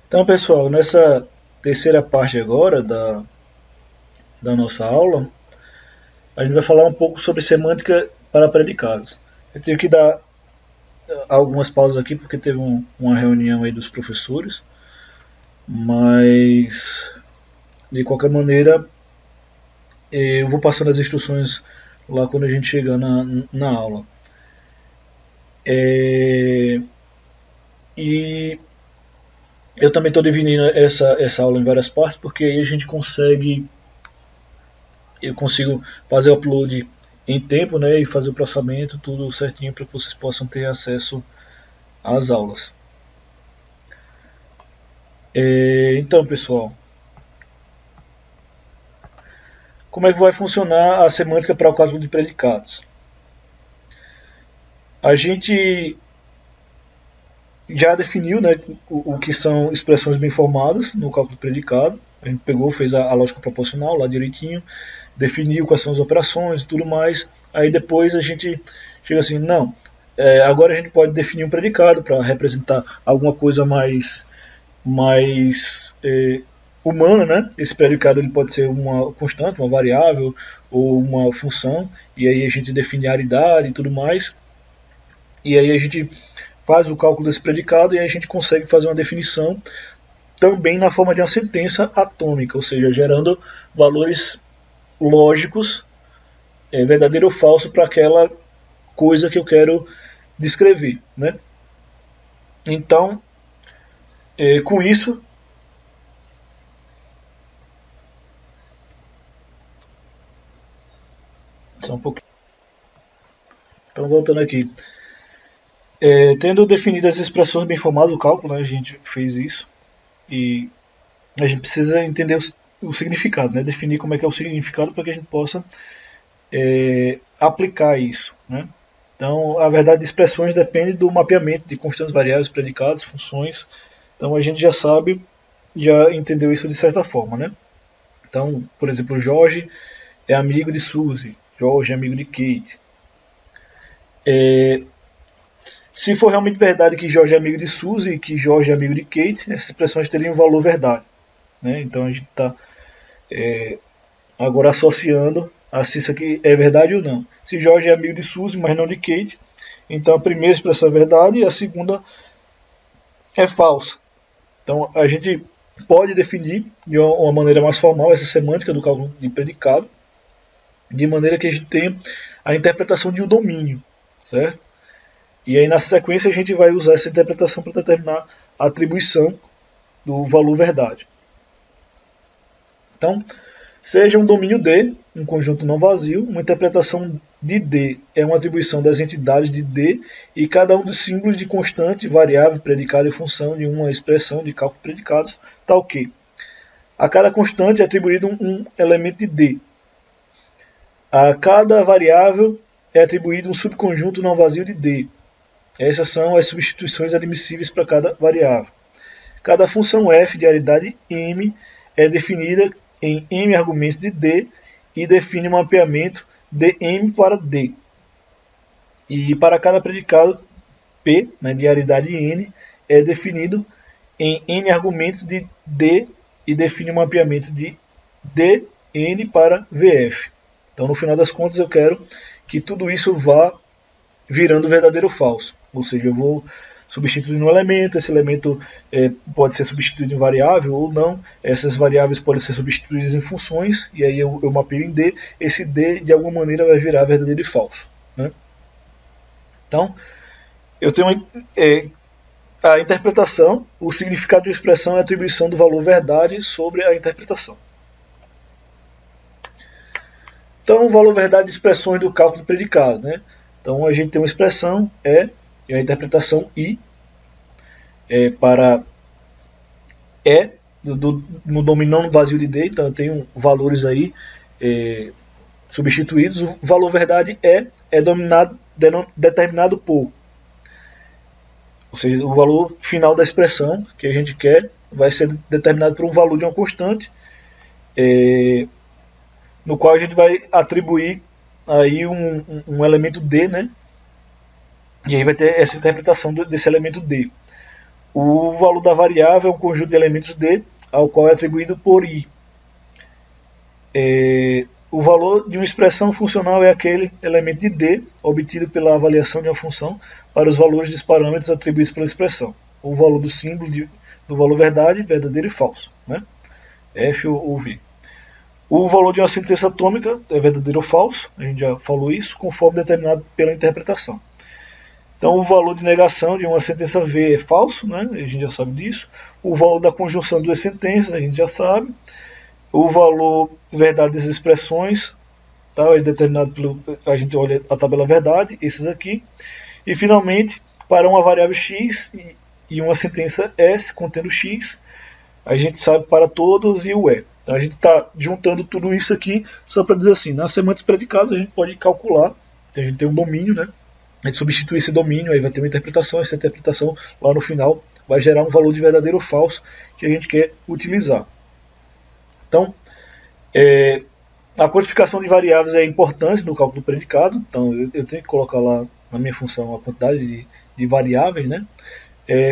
Então, pessoal, nessa terceira parte agora da nossa aula, a gente vai falar um pouco sobre semântica para predicados. Eu tive que dar algumas pausas aqui porque teve uma reunião aí dos professores, mas de qualquer maneira eu vou passando as instruções lá quando a gente chegar na aula. E eu também estou dividindo essa aula em várias partes porque aí a gente eu consigo fazer o upload em tempo, né, e fazer o processamento tudo certinho para que vocês possam ter acesso às aulas. Então, pessoal, como é que vai funcionar a semântica para o cálculo de predicados? A gente já definiu, né, o que são expressões bem formadas no cálculo de predicado. A gente pegou, fez a lógica proporcional lá direitinho, definiu quais são as operações e tudo mais. Aí depois a gente chega assim, não, agora a gente pode definir um predicado para representar alguma coisa mais humana, né? Esse predicado ele pode ser uma constante, uma variável ou uma função, e aí a gente define a aridade e tudo mais. E aí a gente faz o cálculo desse predicado e aí a gente consegue fazer uma definição também na forma de uma sentença atômica, ou seja, gerando valores lógicos, verdadeiro ou falso, para aquela coisa que eu quero descrever, né? Então, com isso, só um pouquinho. Então, voltando aqui, tendo definidas as expressões bem formadas do cálculo, né, a gente fez isso e a gente precisa entender o significado, né, definir como é que é o significado para que a gente possa aplicar isso, né? Então, a verdade de expressões depende do mapeamento de constantes variáveis, predicados, funções. Então, a gente já sabe, já entendeu isso de certa forma, né? Então, por exemplo, Jorge é amigo de Suzy, Jorge é amigo de Kate. Se for realmente verdade que Jorge é amigo de Suzy e que Jorge é amigo de Kate, essas expressões teriam um valor verdade, né? Então a gente está agora associando a se isso aqui é verdade ou não. Se Jorge é amigo de Suzy, mas não de Kate, então a primeira expressão é verdade e a segunda é falsa. Então a gente pode definir de uma maneira mais formal essa semântica do cálculo de predicado, de maneira que a gente tenha a interpretação de um domínio, certo? E aí na sequência a gente vai usar essa interpretação para determinar a atribuição do valor verdade. Então, seja um domínio D, um conjunto não vazio, uma interpretação de D é uma atribuição das entidades de D e cada um dos símbolos de constante, variável, predicado e função de uma expressão de cálculo de predicados, tal que a cada constante é atribuído um elemento de D. A cada variável é atribuído um subconjunto não vazio de D. Essas são as substituições admissíveis para cada variável. Cada função f de aridade m é definida em m argumentos de D e define um mapeamento de m para D. E para cada predicado P, né, de aridade n, é definido em n argumentos de D e define um mapeamento de dn para Vf. Então, no final das contas, eu quero que tudo isso vá virando verdadeiro ou falso. Ou seja, eu vou substituindo um elemento, esse elemento pode ser substituído em variável ou não, essas variáveis podem ser substituídas em funções, e aí eu mapeio em D, esse D de alguma maneira vai virar verdadeiro e falso, né? Então, eu tenho a interpretação, o significado de expressão é a atribuição do valor verdade sobre a interpretação. Então, o valor verdade de expressões do cálculo de predicados, né? Então, a gente tem uma expressão e a interpretação I para no domínio não vazio de D, então eu tenho valores aí substituídos. O valor verdade é determinado por, ou seja, o valor final da expressão que a gente quer vai ser determinado por um valor de uma constante, no qual a gente vai atribuir aí um elemento D, né? E aí vai ter essa interpretação desse elemento D. O valor da variável é um conjunto de elementos D, ao qual é atribuído por I. O valor de uma expressão funcional é aquele elemento de D obtido pela avaliação de uma função para os valores dos parâmetros atribuídos pela expressão. O valor do símbolo do valor verdade, verdadeiro e falso, né? F ou V. O valor de uma sentença atômica é verdadeiro ou falso, a gente já falou isso, conforme determinado pela interpretação. Então, o valor de negação de uma sentença V é falso, né? A gente já sabe disso. O valor da conjunção de duas sentenças, a gente já sabe. O valor de verdade das expressões, tá? É determinado pelo, a gente olha a tabela verdade, esses aqui. E, finalmente, para uma variável x e uma sentença S contendo x, a gente sabe para todos e o é. Então, a gente está juntando tudo isso aqui só para dizer assim, nas semânticas predicadas a gente pode calcular, então a gente tem um domínio, né? A gente substitui esse domínio, aí vai ter uma interpretação, essa interpretação lá no final vai gerar um valor de verdadeiro ou falso que a gente quer utilizar. Então, a quantificação de variáveis é importante no cálculo do predicado, então eu tenho que colocar lá na minha função a quantidade de variáveis, né?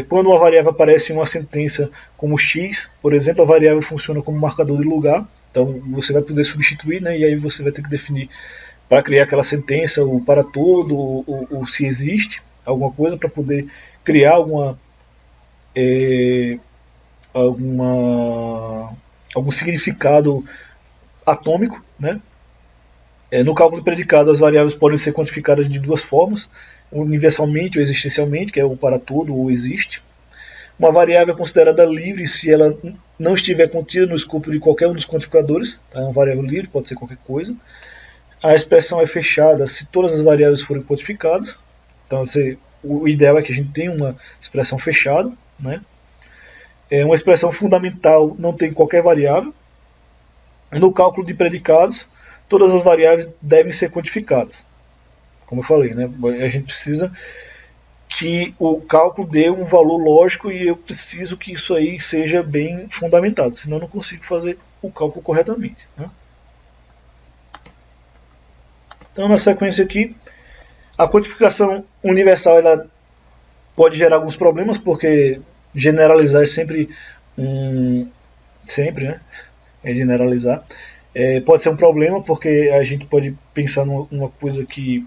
Quando uma variável aparece em uma sentença como x, por exemplo, a variável funciona como marcador de lugar, então você vai poder substituir, né? E aí você vai ter que definir para criar aquela sentença, o para todo, ou se existe alguma coisa, para poder criar algum significado atômico, né? No cálculo de predicado, as variáveis podem ser quantificadas de duas formas, universalmente ou existencialmente, que é o para todo ou existe. Uma variável é considerada livre se ela não estiver contida no escopo de qualquer um dos quantificadores, tá? É uma variável livre, pode ser qualquer coisa. A expressão é fechada se todas as variáveis forem quantificadas. Então, o ideal é que a gente tenha uma expressão fechada, né? Uma expressão fundamental não tem qualquer variável. No cálculo de predicados, todas as variáveis devem ser quantificadas. Como eu falei, né? A gente precisa que o cálculo dê um valor lógico e eu preciso que isso aí seja bem fundamentado, senão eu não consigo fazer o cálculo corretamente, né? Então, na sequência aqui, a quantificação universal ela pode gerar alguns problemas, porque generalizar é sempre né? É generalizar. Pode ser um problema, porque a gente pode pensar numa coisa que,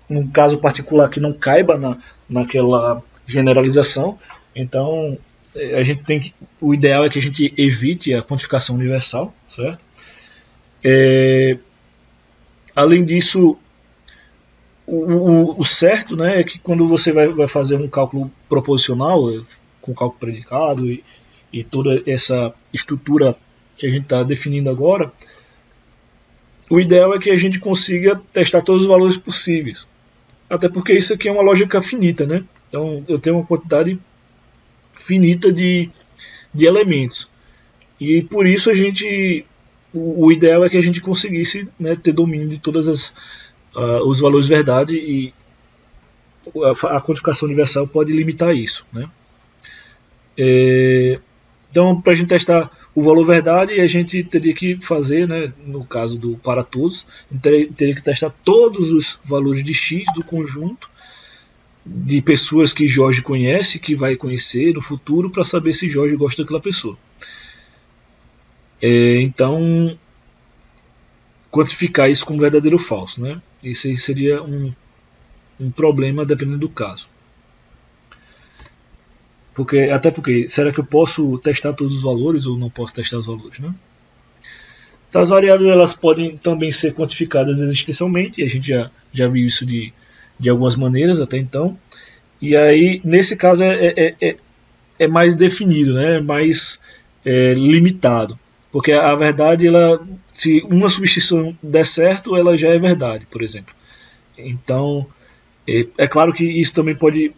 num caso particular, que não caiba naquela generalização. Então, a gente o ideal é que a gente evite a quantificação universal, certo? Além disso, o certo, né, é que quando você vai fazer um cálculo proposicional, com cálculo predicado e toda essa estrutura que a gente está definindo agora, o ideal é que a gente consiga testar todos os valores possíveis. Até porque isso aqui é uma lógica finita, né? Então eu tenho uma quantidade finita de elementos. E por isso o ideal é que a gente conseguisse, né, ter domínio de todas os valores verdade, e a quantificação universal pode limitar isso, né? Então, para a gente testar o valor verdade, a gente teria que fazer, né, no caso do para todos, teria que testar todos os valores de x do conjunto de pessoas que Jorge conhece, que vai conhecer no futuro, para saber se Jorge gosta daquela pessoa. Então, quantificar isso como verdadeiro ou falso, né? Isso aí seria um problema dependendo do caso. Até porque, será que eu posso testar todos os valores ou não posso testar os valores, né? Então, as variáveis elas podem também ser quantificadas existencialmente, e a gente já viu isso de algumas maneiras até então. E aí, nesse caso, é mais definido, né? É mais limitado. Porque a verdade, se uma substituição der certo, ela já é verdade, por exemplo. Então, é claro que isso também pode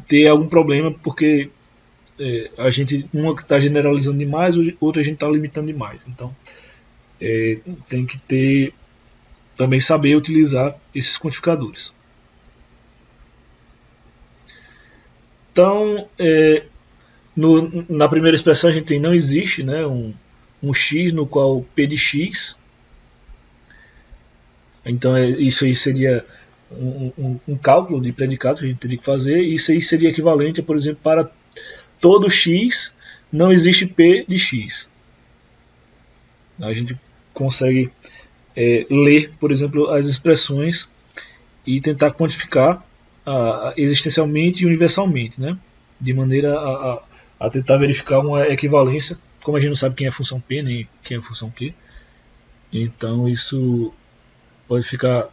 ter algum problema, porque uma que está generalizando demais, outra a gente está limitando demais. Então, tem que também saber utilizar esses quantificadores. Então, na primeira expressão a gente tem não existe, né, um x no qual p de x, então isso aí seria um cálculo de predicado que a gente teria que fazer, e isso aí seria equivalente, por exemplo, para todo x não existe p de x. A gente consegue ler, por exemplo, as expressões e tentar quantificar existencialmente e universalmente, né? De maneira a tentar verificar uma equivalência, como a gente não sabe quem é a função p nem quem é a função q, então isso pode ficar,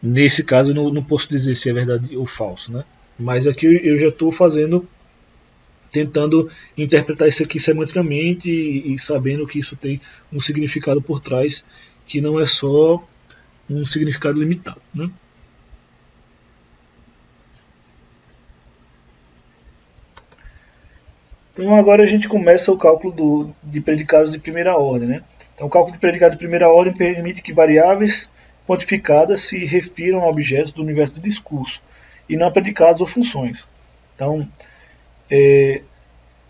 nesse caso eu não posso dizer se é verdade ou falso, né? Mas aqui eu já estou tentando interpretar isso aqui semanticamente e sabendo que isso tem um significado por trás, que não é só um significado limitado, né? Então agora a gente começa o cálculo de predicados de primeira ordem, né? Então o cálculo de predicados de primeira ordem permite que variáveis quantificadas se refiram a objetos do universo de discurso e não a predicados ou funções. Então,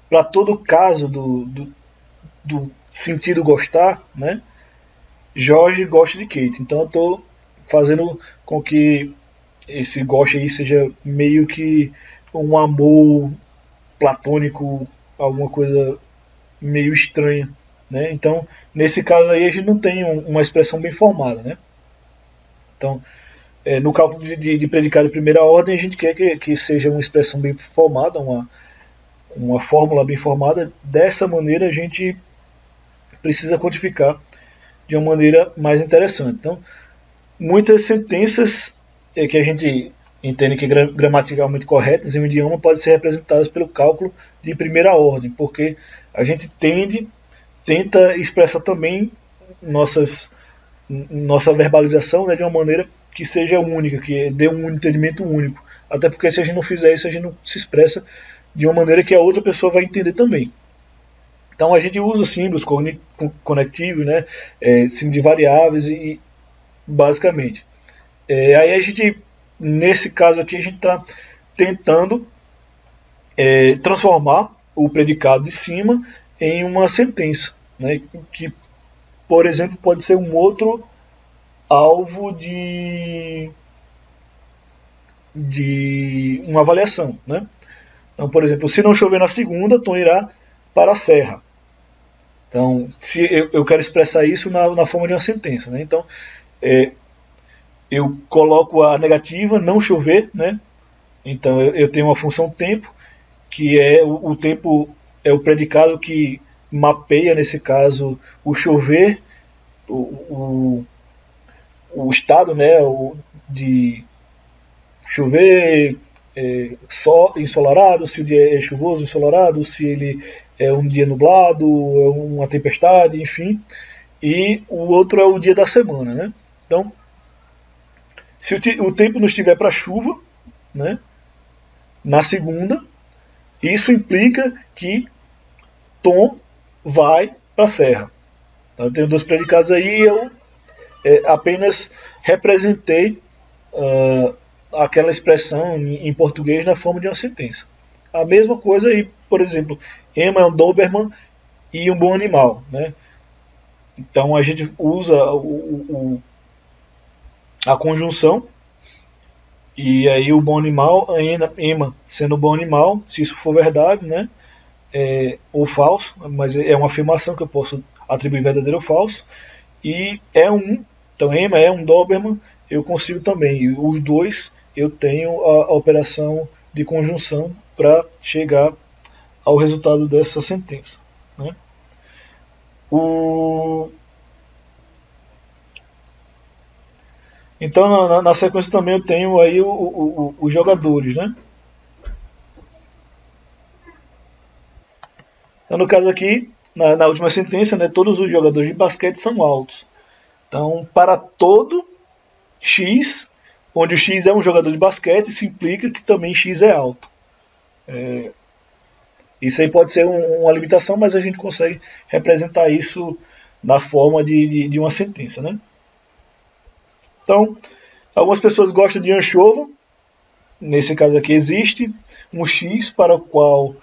para todo caso do sentido gostar, né? Jorge gosta de Kate. Então eu estou fazendo com que esse goste aí seja meio que um amor platônico, alguma coisa meio estranha, né? Então, nesse caso aí a gente não tem uma expressão bem formada, né? Então, no cálculo de predicado de primeira ordem, a gente quer que seja uma expressão bem formada, uma fórmula bem formada. Dessa maneira, a gente precisa quantificar de uma maneira mais interessante. Então, muitas sentenças que a gente entende que gramaticalmente corretas em um idioma podem ser representadas pelo cálculo de primeira ordem, porque a gente tenta expressar também nossa verbalização, né, de uma maneira que seja única, que dê um entendimento único. Até porque se a gente não fizer isso, a gente não se expressa de uma maneira que a outra pessoa vai entender também. Então a gente usa símbolos conectivos, né, símbolos de variáveis e basicamente. Aí a gente, nesse caso aqui, a gente está tentando transformar o predicado de cima em uma sentença, né, que, por exemplo, pode ser um outro alvo de uma avaliação, né? Então, por exemplo, se não chover na segunda, Tom irá para a serra. Então, se eu quero expressar isso na forma de uma sentença, né? Então, eu coloco a negativa, não chover, né? Então, eu tenho uma função tempo, que é o tempo é o predicado que mapeia, nesse caso, o chover, o estado, né, de chover, ensolarado, se o dia é chuvoso, ensolarado, se ele é um dia nublado, é uma tempestade, enfim. E o outro é o dia da semana, né? Então, se o tempo não estiver para chuva, né, na segunda, isso implica que Tom vai para a serra. Então, eu tenho dois predicados aí e eu apenas representei aquela expressão em português na forma de uma sentença. A mesma coisa aí, por exemplo, Emma é um Doberman e um bom animal, né? Então a gente usa a conjunção e aí o bom animal, Emma sendo bom animal, se isso for verdade, né? Ou falso, mas é uma afirmação que eu posso atribuir verdadeiro ou falso. E então Emma é um Doberman, eu consigo também. E os dois eu tenho a operação de conjunção para chegar ao resultado dessa sentença, né? Então na sequência também eu tenho aí os jogadores, né? Então, no caso aqui, na última sentença, né, todos os jogadores de basquete são altos. Então, para todo X, onde o X é um jogador de basquete, isso implica que também X é alto. Isso aí pode ser uma limitação, mas a gente consegue representar isso na forma de uma sentença, né? Então, algumas pessoas gostam de anchova. Nesse caso aqui existe um X para o qual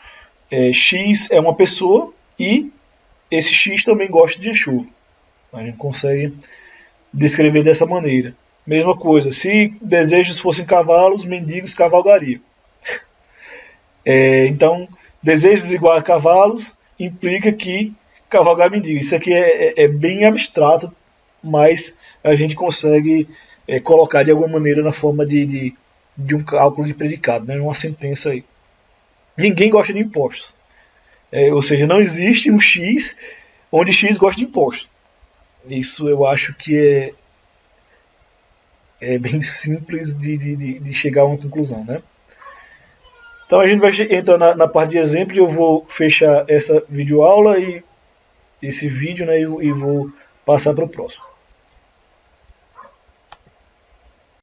X é uma pessoa e esse X também gosta de anchova. A gente consegue descrever dessa maneira. Mesma coisa, se desejos fossem cavalos, mendigos cavalgariam. Então, desejos igual a cavalos implica que cavalgar mendigo. Isso aqui é bem abstrato, mas a gente consegue colocar de alguma maneira na forma de um cálculo de predicado, né? Uma sentença aí. Ninguém gosta de impostos. Ou seja, não existe um X onde X gosta de impostos. Isso eu acho que é bem simples de chegar a uma conclusão, né? Então a gente vai entrar na parte de exemplo e eu vou fechar essa videoaula e esse vídeo, né, e vou passar para o próximo.